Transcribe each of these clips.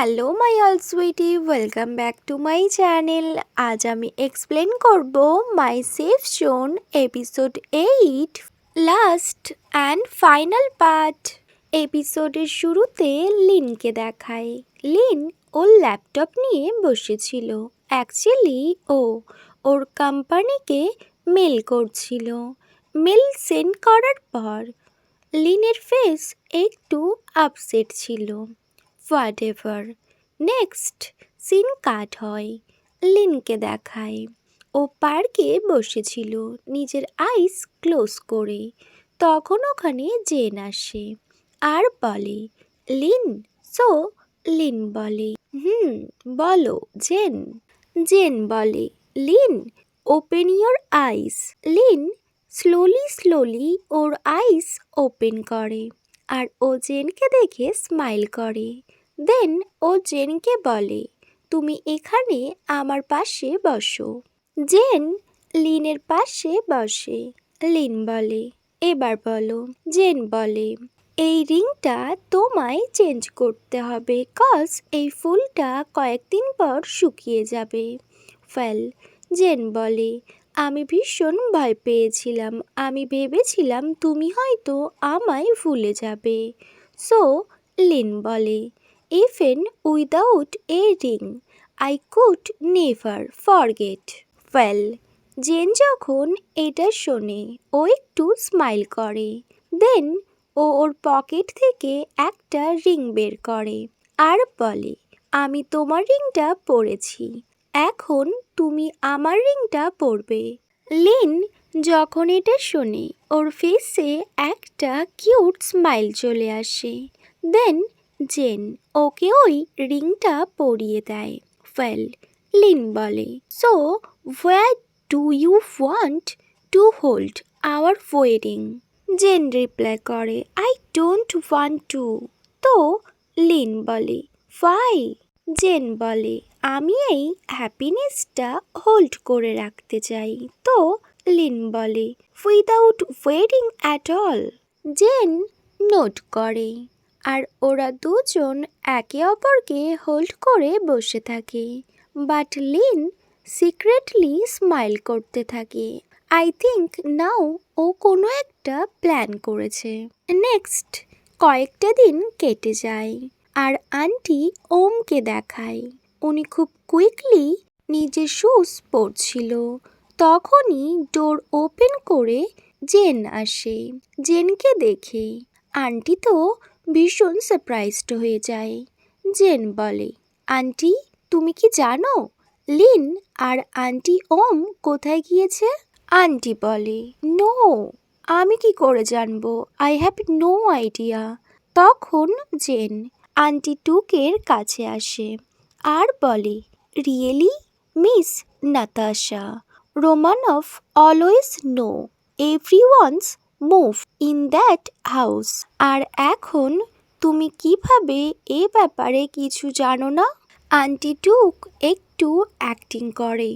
Hello my all sweetie, welcome back to my channel. আজ আমি explain করব my safe zone episode 8 last and final part. এপিসোডের শুরুতে লিনকে দেখায়। লিন ওর laptop নিয়ে বসেছিল। অ্যাকচুয়ালি ওর কোম্পানিকে মেল করছিল। মেল সেন্ড করার পর লিনের ফেস একটু আপসেট ছিল। হোয়াটএভার। নেক্সট সিন কাট হয়। লিনকে দেখায় ও পার্কে বসেছিল নিজের আইস ক্লোজ করে। তখন ওখানে জেন আসে আর বলে লিন। সো লিন বলে বলো জেন। জেন বলে Lin open your eyes. Lin slowly ওর আইস ওপেন করে আর ও জেনকে দেখে স্মাইল করে। দেন ও জেনকে বলে তুমি এখানে আমার পাশে বসো। জেন লিনের পাশে বসে। লিন বলে এবার বলো। জেন বলে এই রিংটা তোমায় চেঞ্জ করতে হবে, কজ এই ফুলটা কয়েকদিন পর শুকিয়ে যাবে। জেন বলে আমি ভীষণ ভয় পেয়েছিলাম। আমি ভেবেছিলাম তুমি হয়তো আমায় ভুলে যাবে। সো লিন বলে even without a ring I could never forget. Jen যখন এটা শোনে ও একটু স্মাইল করে। দেন ওর পকেট থেকে একটা রিং বের করে আর বলে আমি তোমার রিংটা পরেছি, এখন তুমি আমার রিংটা পরবে। লিন যখন এটা শোনে ওর ফেসে একটা কিউট স্মাইল চলে আসে। দেন জেন ওকে ওই রিংটা পরিয়ে দেয়। লিন বলে so what do you want to hold our wedding? Jen reply করে আই ডোন্ট ওয়ান্ট টু। তো লিন বলে ওয়াই? জেন বলে আমি এই হ্যাপিনেসটা হোল্ড করে রাখতে চাই। তো লিন বলে without wedding at all. Jen note করে আর ওরা দুজন একে অপরকে হোল্ড করে বসে থাকে। বাট লিন সিক্রেটলি স্মাইল করতে থাকে। আই থিঙ্ক নাও ও কোনো একটা প্ল্যান করেছে। নেক্সট কয়েকটা দিন কেটে যায় আর আন্টি ওমকে দেখায়। উনি খুব কুইকলি নিজের শুজ পরছিল। তখনই ডোর ওপেন করে জেন আসে। জেনকে দেখে আন্টি তো ভীষণ সারপ্রাইজড হয়ে যায়। জেন বলে আন্টি তুমি কি জানো লিন আর আন্টি ওম কোথায় গিয়েছে? আন্টি বলে নো, আমি কি করে জানবো? I have no idea. তখন জেন আন্টি টুকের কাছে আসে আর বলে really miss Natasha, Romanoff always know everyone's move in that house. আর এখন তুমি কিভাবে এ ব্যাপারে কিছু জানো না? আন্টি টুক একটু অ্যাক্টিং করে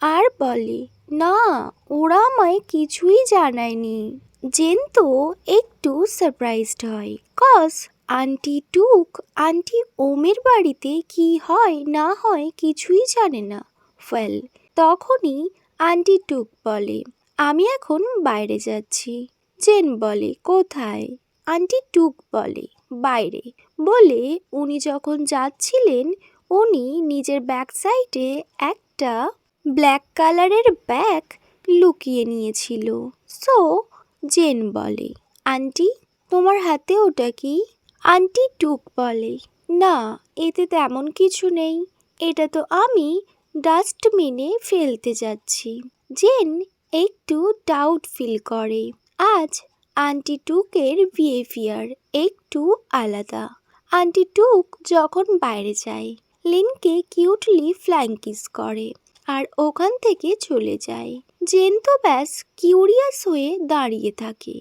আর বলে না, ওরা আমায় কিছুই জানায়নি। জেন তো একটু সারপ্রাইজড হয়, কজ আন্টি টুক আন্টি ওমের বাড়িতে কি হয় না হয় কিছুই জানে না। তখনই আন্টি টুক বলে আমি এখন বাইরে যাচ্ছি। জেন বলে কোথায়? আন্টি টুক বলে বাইরে। বলে উনি যখন যাচ্ছিলেন উনি নিজের ব্যাক সাইডে একটা ব্ল্যাক কালারের ব্যাগ লুকিয়ে নিয়েছিল। সো জেন বলে আন্টি তোমার হাতে ওটা কি? আন্টি টুক বলে না, এতে তেমন কিছু নেই, এটা তো আমি ডাস্টবিনে ফেলতে যাচ্ছি। জেন একটু ডাউট ফিল করে। আজ আন্টি টুকের বিহেভিয়ার একটু আলাদা। আন্টি টুক যখন বাইরে যায় লিনকে কিউটলি ফ্লাইং কিস করে আর ওখান থেকে চলে যায়। জেন তো ব্যাস কিউরিয়াস হয়ে দাঁড়িয়ে থাকে,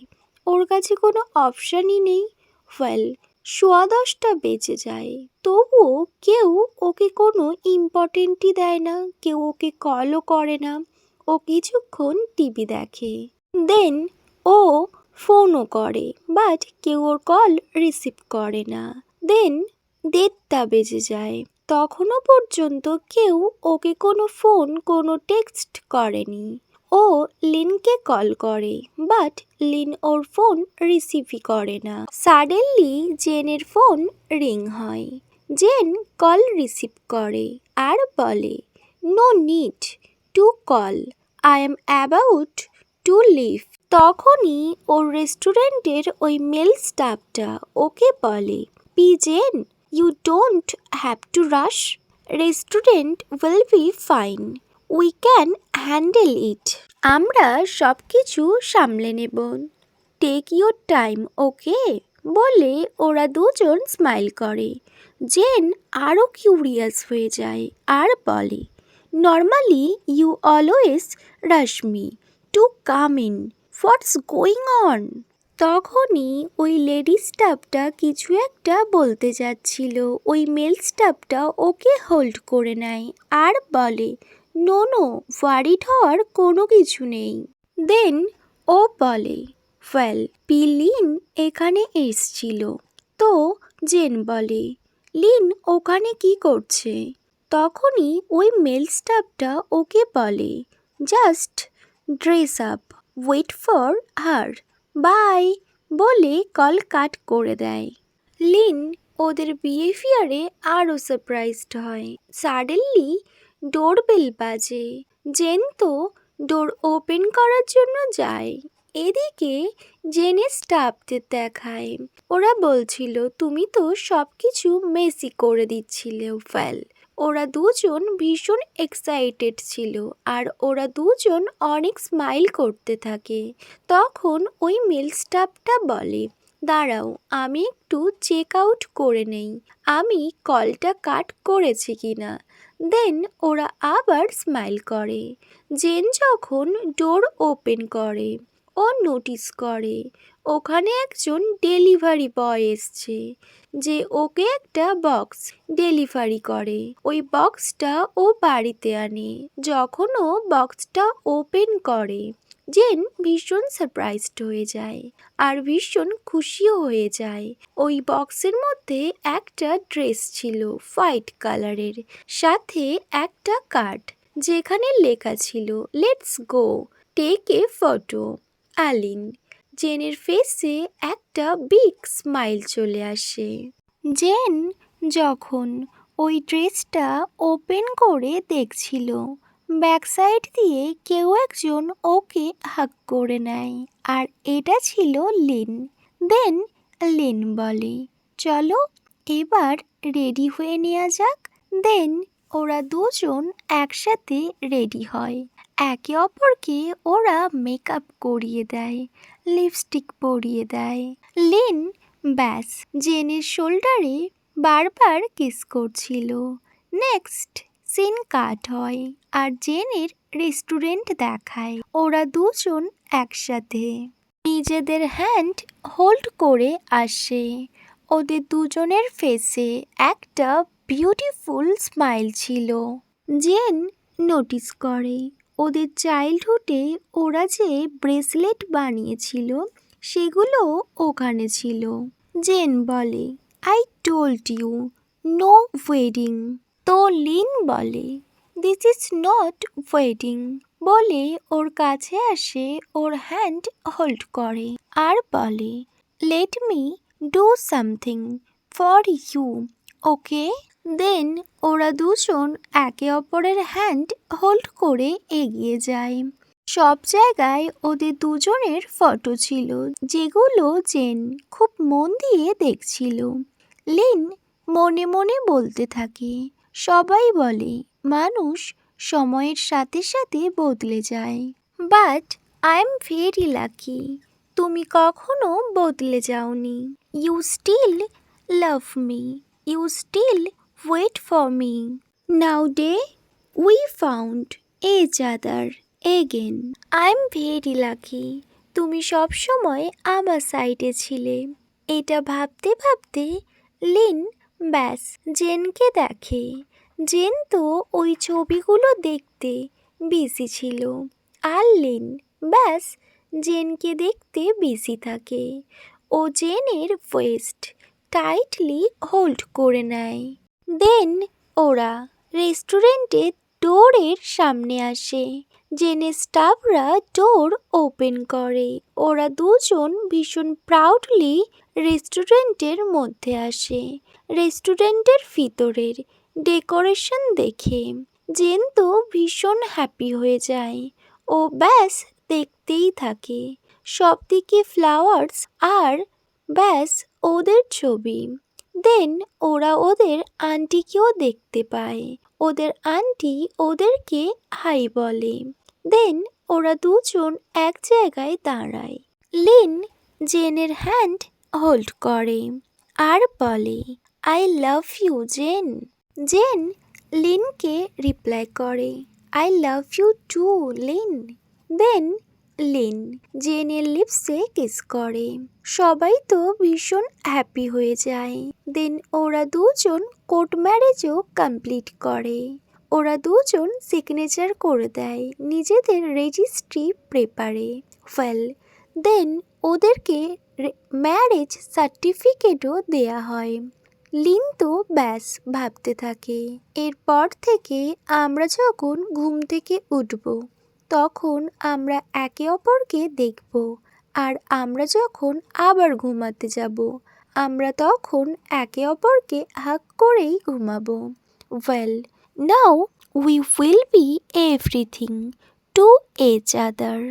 ওর কাছে কোনো অপশানই নেই। 10:15 বেজে যায়, তবুও কেউ ওকে কোনো ইম্পর্টেন্টই দেয় না, কেউ ওকে কলও করে না। ও কিছুক্ষণ টিভি দেখে। দেন ও ফোনও করে, বাট কেউ ওর কল রিসিভ করে না। দেন 1:30 বেজে যায়। তখনও পর্যন্ত কেউ ওকে কোনো ফোন কোনো টেক্সট করেনি। ও লিনকে কল করে, বাট লিন ওর ফোন রিসিভই করে না। সাডেনলি জেনের ফোন রিং হয়। জেন কল রিসিভ করে আর বলে, no need to call, I am about to leave. তখনই ওর রেস্টুরেন্টের ওই মেল স্টাফটা ওকে বলে, Jen, you don't have to rush, restaurant will be fine, we can handle it. আমরা সব কিছু সামলে নেব, টেক ইউর টাইম, ওকে? বলে ওরা দুজন স্মাইল করে। জেন আরও কিউরিয়াস হয়ে যায় আর বলে, normally you always rush me to come in, what's going on? তখনই ওই লেডি স্টাফটা কিছু একটা বলতে যাচ্ছিল। ওই মেল স্টাফটা ওকে হোল্ড করে নেয় আর বলে, নো নো, ওয়ারিড হওয়ার কোনো কিছু নেই। দেন ও বলে, ওয়েল, লিন এখানে এসছিল। তো জেন বলে, লিন ওখানে কি করছে? তখনই ওই মেল স্টাফটা ওকে বলে, just dress up, wait for her, bye, বলে কল কাট করে দেয়। লিন ওদের বিহেভিয়ারে আরও সারপ্রাইজড হয়। সাডেনলি ডোরবেল বাজে। জেন তো ডোর ওপেন করার জন্য যায়। এদিকে জেনের স্টাফদের দেখায়। ওরা বলছিল, তুমি তো সব কিছু মেসি করে দিচ্ছিলে ওয়েল। ওরা দুজন ভীষণ এক্সাইটেড ছিল আর ওরা দুজন অনেক স্মাইল করতে থাকে। তখন ওই মেল স্টাফটা বলে, দাঁড়াও, আমি একটু চেক আউট করে নেই আমি কলটা কাট করেছি কিনা। দেন ওরা আবার স্মাইল করে। জেন যখন ডোর ওপেন করে, ও নোটিস করে ওখানে একজন ডেলিভারি বয় এসছে, যে ওকে একটা বক্স ডেলিভারি করে। ওই বক্সটা ও বাড়িতে আনে। যখন ও বক্সটা ওপেন করে, জেন ভীষণ সারপ্রাইজড হয়ে যায় আর ভীষণ খুশিও হয়ে যায়। ওই বক্সের মধ্যে একটা ড্রেস ছিল হোয়াইট কালারের, সাথে একটা কার্ড যেখানে লেখা ছিল, let's go, take a photo, Alin. জেনের ফেসে একটা বিগ স্মাইল চলে আসে। জেন যখন ওই ড্রেসটা ওপেন করে দেখছিল, ব্যাক সাইড দিয়ে কেউ একজন ওকে হাগ করে নেয় আর এটা ছিল লিন। দেন লিন বলে, চলো এবার রেডি হয়ে নেওয়া যাক। দেন ওরা দুজন একসাথে রেডি হয়। একে অপরকে ওরা মেকআপ করিয়ে দেয়, লিপস্টিক পরিয়ে দেয়। লিন ব্যাস জেনের শোল্ডারে বারবার কিস করছিল। নেক্সট সিন কাট হয় আর জেনের রেস্টুরেন্ট দেখায়। ওরা দুজন একসাথে নিজেদের হ্যান্ড হোল্ড করে আসে। ওদের দুজনের ফেসে একটা বিউটিফুল স্মাইল ছিল। জেন নোটিস করে ওদের চাইল্ডহুডে ওরা যে ব্রেসলেট বানিয়েছিল সেগুলো ওখানে ছিল। জেন বলে, I told you, no wedding. তো লিন বলে, দিস ইজ নট ওয়েডিং, বলে ওর কাছে আসে, ওর হ্যান্ড হোল্ড করে আর বলে, let me do something for you, okay? Then ওরা দুজন একে অপরের হ্যান্ড হোল্ড করে এগিয়ে যায়। সব জায়গায় ওদের দুজনের ফটো ছিল, যেগুলো জেন খুব মন দিয়ে দেখছিল। লিন মনে মনে বলতে থাকে, সবাই বলে মানুষ সময়ের সাথে সাথে বদলে যায়, but I am very lucky, তুমি কখনো বদলে যাওনি। You still love me, you still wait for me. Now day we found each other again, I am very lucky, তুমি সবসময় আমার সাইডে ছিলে। এটা ভাবতে ভাবতে লিন ব্যাস জেনকে দেখে। জেন তো ওই ছবিগুলো দেখতে বিজি ছিল আর লিন ব্যাস জেনকে দেখতে বিজি থাকে। ও জেনের ওয়েস্ট টাইটলি হোল্ড করে নেয়। দেন ওরা রেস্টুরেন্টের ডোরের সামনে আসে। জেনের স্টাফরা ডোর ওপেন করে। ওরা দুজন ভীষণ প্রাউডলি রেস্টুরেন্টের মধ্যে আসে। রেস্টুরেন্টের ভিতরের ডেকোরেশন দেখে জেন তো ভীষণ হ্যাপি হয়ে যায়। ও ব্যাস দেখতেই থাকে, সবদিকে ফ্লাওয়ার্স আর ব্যাস ওদের ছবি। দেন ওরা ওদের আন্টিকেও দেখতে পায়। ওদের আন্টি ওদেরকে হাই বলে। দেন ওরা দুজন এক জায়গায় দাঁড়ায়। লিন জেনের হ্যান্ড হোল্ড করে আর বলে, I love you Jane. Jane লিনকে রিপ্লাই করে, I love you too Lin. Then Lin জেনের লিপসে কিস করে। সবাই তো ভীষণ হ্যাপি হয়ে যায়। দেন ওরা দুজন কোর্ট ম্যারেজও কমপ্লিট করে। ওরা দুজন সিগনেচার করে দেয় নিজেদের রেজিস্ট্রি পেপারে। ওয়েল দেন ওদেরকে ম্যারেজ সার্টিফিকেটও দেয়া হয়। লিন তো ব্যাস ভাবতে থাকে, এরপর থেকে আমরা যখন ঘুম থেকে উঠব তখন আমরা একে অপরকে দেখব, আর আমরা যখন আবার ঘুমাতে যাব আমরা তখন একে অপরকে হাগ করেই ঘুমাবো। Well now we will be everything to each other.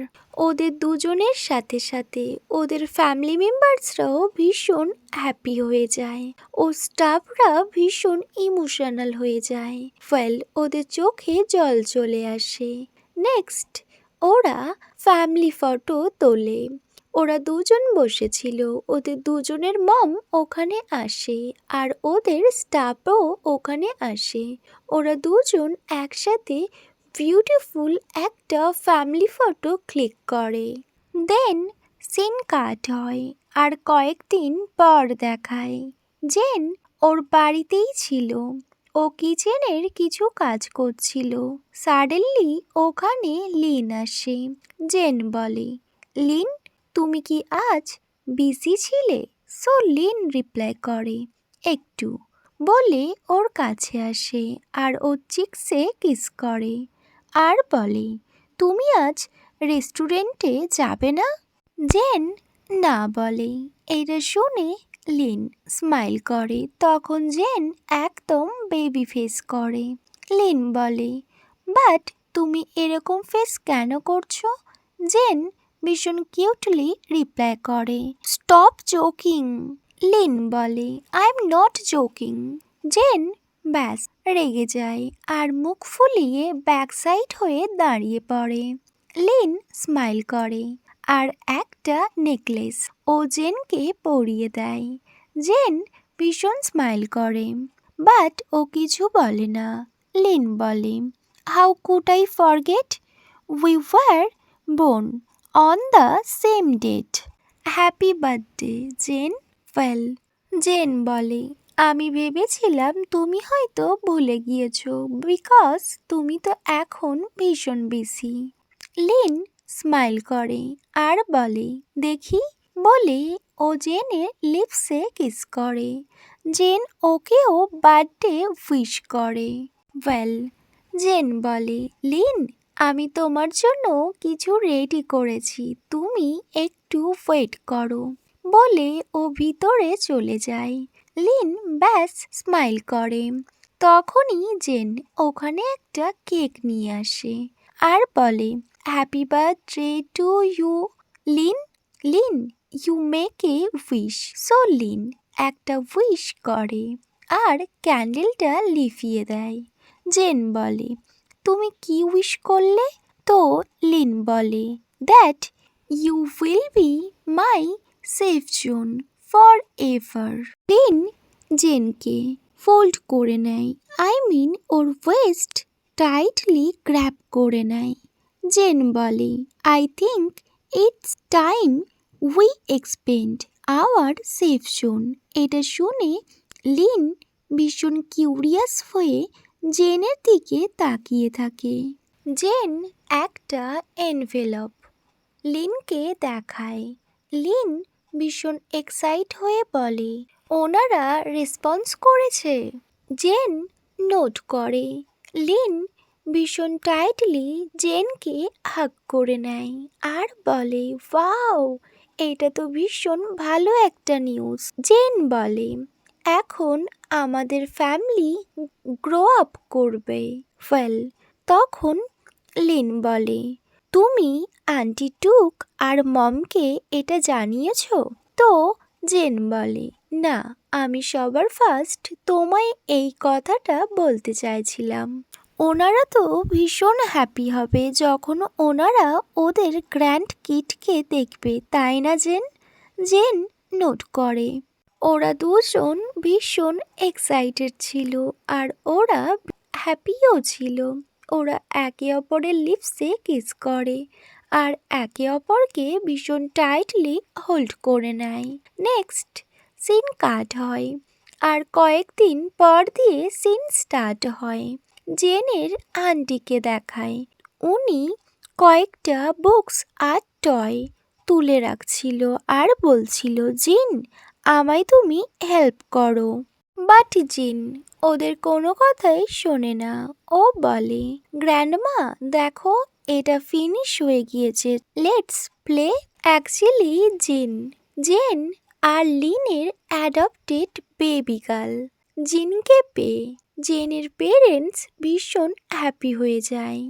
ওদের দুজনের সাথে সাথে ওদের ফ্যামিলি মেম্বার্সরাও ভীষণ হ্যাপি হয়ে যায়। ও স্টাফরা ভীষণ ইমোশনাল হয়ে যায়। ওয়েল ওদের চোখে জল চলে আসে। নেক্সট ওরা ফ্যামিলি ফটো তোলে। ওরা দুজন বসেছিল, ওদের দুজনের মম ওখানে আসে আর ওদের স্টাফও ওখানে আসে। ওরা দুজন একসাথে বিউটিফুল একটা ফ্যামিলি ফটো ক্লিক করে। দেন সিন কাট হয় আর কয়েকদিন পর দেখায় জেন ওর বাড়িতেই ছিল। ও কিচেনের কিছু কাজ করছিল। সাডেনলি ওখানে লিন আসে। জেন বলে, লিন তুমি কি আজ বিজি ছিলে? সো লিন রিপ্লাই করে, একটু বলে ওর কাছে আসে আর ওর চিক্সে কিস করে আর বলে, তুমি আজ রেস্টুরেন্টে যাবে না? জেন না বলে। এটা শুনে লিন স্মাইল করে। তখন জেন একদম বেবি ফেস করে। লিন বলে, বাট তুমি এরকম ফেস কেন করছো? জেন ভীষণ কিউটলি রিপ্লাই করে, স্টপ জোকিং। লিন বলে, I am not joking. Jen ব্যাস রেগে যায় আর মুখ ফুলিয়ে ব্যাক সাইড হয়ে দাঁড়িয়ে পড়ে। লিন স্মাইল করে আর একটা নেকলেস ও জেনকে পরিয়ে দেয়। জেন ভীষণ স্মাইল করে, বাট ও কিছু বলে না। লিন বলে, how could I forget, we were born on the same date. Happy birthday Jen. Well Jen বলে, আমি ভেবেছিলাম তুমি হয়তো ভুলে গিয়েছো বিকজ তুমি তো এখন ভীষণ বিজি। লিন স্মাইল করে আর বলে, দেখি বলে ও জেনের লিপসে কিস করে। জেন ওকেও বার্থডে উইশ করে। ওয়েল জেন বলে, লিন আমি তোমার জন্য কিছু রেডি করেছি, তুমি একটু ওয়েট করো বলে ও ভিতরে চলে যায়। লিন ব্যাস স্মাইল করে। তখনই জেন ওখানে একটা কেক নিয়ে আসে আর বলে, happy birthday to you Lin. Lin you make a wish. So Lin একটা উইশ করে আর ক্যান্ডেলটা লিভিয়ে দেয়। জেন বলে, তুমি কি উইশ করলে? তো লিন বলে, that you will be my safe zone for ever. Lin জেনকে ফোল্ড করে নেয়, আই মিন ওর ওয়েস্ট টাইটলি গ্র্যাব করে নেয়। জেন বলে, I think it's time we expand our safe zone. এটা শুনে লিন ভীষণ কিউরিয়াস হয়ে জেনের দিকে তাকিয়ে থাকে। জেন একটা এনভেলপ লিনকে দেখায়। লিন ভীষণ এক্সাইট হয়ে বলে, ওনারা রেসপন্স করেছে। জেন নোট করে। লিন ভীষণ টাইটলি জেনকে হাগ করে নেয় আর বলে, ওয়াও, এটা তো ভীষণ ভালো একটা নিউজ। জেন বলে, এখন আমাদের ফ্যামিলি গ্রো আপ করবে। ওয়েল, তখন লিন বলে, তুমি আন্টি টুক আর মমকে এটা জানিয়েছো তো? জেন বলে, না, আমি সবার ফার্স্ট তোমায় এই কথাটা বলতে চাইছিলাম। ওনারা তো ভীষণ হ্যাপি হবে যখন ওনারা ওদের গ্র্যান্ড কিডকে দেখবে, তাই না জেন? জেন নোট করে। ওরা দুজন ভীষণ এক্সাইটেড ছিল আর ওরা হ্যাপিও ছিল। ওরা একে অপরের লিপসে কিস করে আর একে অপরকে ভীষণ টাইটলি হোল্ড করে নেয়। নেক্সট সিন কাট হয় আর কয়েকদিন পর দিয়ে সিন স্টার্ট হয়। জেনের আন্টিকে দেখায়। উনি কয়েকটা বুকস আর টয় তুলে রাখছিল আর বলছিল, জিন, আমায় তুমি হেল্প করো। বাট জিন ওদের কোনো কথাই শোনে না। ও বলে, গ্র্যান্ডমা, দেখো, এটা ফিনিশ হয়ে গিয়েছে, লেটস প্লে। অ্যাকচুয়ালি জেন আর লিনের অ্যাডপ্টেড বেবি গার্ল জিনকে পেয়ে জেনের পেরেন্টস ভীষণ হ্যাপি হয়ে যায়।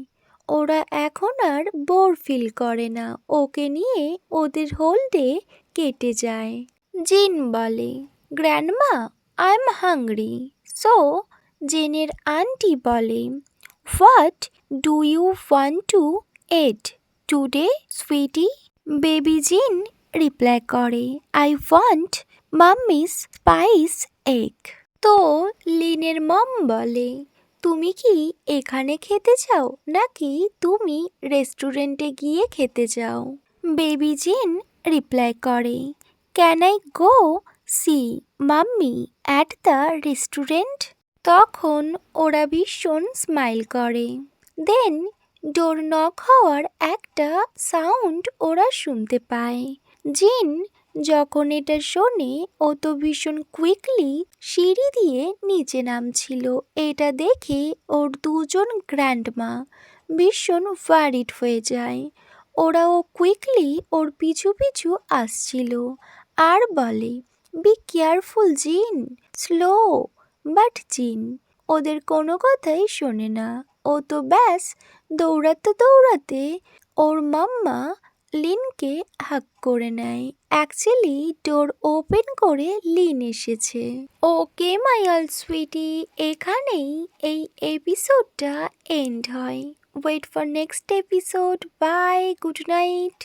ওরা এখন আর বোর ফিল করে না। ওকে নিয়ে ওদের হোল ডে কেটে যায়। জিন বলে, grandma, I am hungry. So জেনের আন্টি বলে, what do you want to eat today sweetie? Baby Jin reply করে, I want mummy's spice egg. তো লিনের মম বলে, তুমি কি এখানে খেতে চাও নাকি তুমি রেস্টুরেন্টে গিয়ে খেতে চাও? বেবি জিন রিপ্লাই করে, can I go see mummy at the restaurant? তখন ওরা ভীষণ স্মাইল করে। দেন ডোর নক হওয়ার একটা সাউন্ড ওরা শুনতে পায়। জিন যখন এটা শোনে, ও তো ভীষণ কুইকলি সিঁড়ি দিয়ে নিচে নামছিল। এটা দেখে ওর দুজন গ্র্যান্ডমা ভীষণ ওয়ারিড হয়ে যায়। ওরাও কুইকলি ওর পিছু পিছু আসছিল আর বলে, বি কেয়ারফুল জিন, স্লো। বাট জিন ওদের কোনো কথাই শোনে না। ও তো ব্যাস দৌড়াতে দৌড়াতে ওর মাম্মা লিনকে হাগ করে নেয়। অ্যাকচুয়ালি ডোর ওপেন করে লিন এসেছে। ওকে মাই অল সুইটি, এখানেই এই এপিসোডটা এন্ড হয়। Wait for next episode. Bye, good night.